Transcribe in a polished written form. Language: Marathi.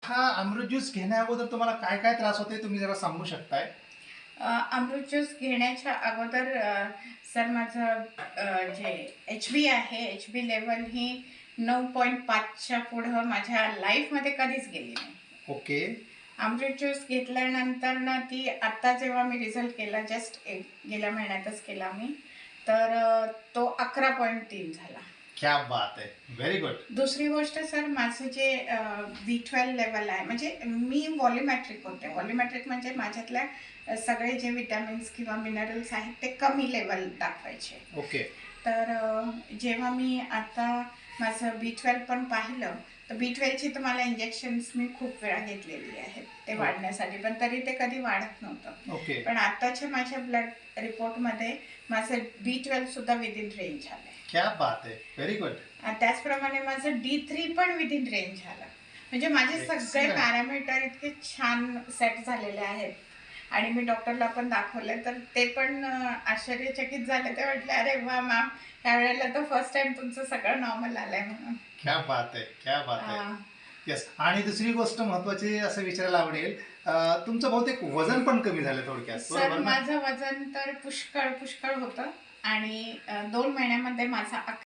हा अमृत ज्यूस घेण्या अगोदर तुम्हाला काय काय त्रास होते तुम्ही जरा सांगू शकताय? अमृत ज्यूस घेण्याच्या अगोदर सर माझं जे एच-बी आहे, एच-बी लेवल ही 9.5च्या पुढं माझ्या लाईफमध्ये कधीच गेली नाही. ओके. अमृत ज्यूस घेतल्यानंतर ना ती आत्ता जेव्हा मी रिझल्ट केला जस्ट गेल्या महिन्यातच केला मी, तर तो 11.3 झाला. क्या बात है! Very good. दुसरी गोष्ट सर माझं जे B12 लेवल आहे म्हणजे मी व्हॉल्युमॅट्रिक होते. व्हॉल्युमॅट्रिक म्हणजे माझ्यातल्या सगळे जे विटॅमिन्स किंवा मिनरल्स आहेत ते कमी लेवल दाखवायचे. ओके. तर जेव्हा मी आता माझं B12 पण पाहिलं, तर B12ची तर मला इंजेक्शन्स मी खूप वेळा घेतलेली आहेत ते वाढण्यासाठी, पण तरी ते कधी वाढत नव्हतं. ओके. पण आत्ताच्या माझ्या ब्लड रिपोर्टमध्ये माझं B12 सुद्धा विदिन रेंज झालंय. क्या बात है! Very good. त्याचप्रमाणे माझं D3 पण विदिन रेंज झालं. म्हणजे माझे सगळे Excellent. पॅरामीटर इतके छान सेट झालेले आहेत आणि मी डॉक्टरला पण दाखवले, तर ते पण आश्चर्यचकित झाले. ते म्हटले, "अरे वाह मॅम, ह्यावेळेला तर फर्स्ट टाईम तुमचं सगळं नॉर्मल आलंय" म्हणून. क्या बात है! क्या बात है! अ, येस. आणि दुसरी गोष्ट महत्त्वाची असं विचारायला आवडेल, तुमचं बहुतेक वजन पण कमी झालं थोडक्यात, सर बरोबर ना? माझं वजन तर पुष्कळ होतं आणि 2 महिन्यामध्ये माझा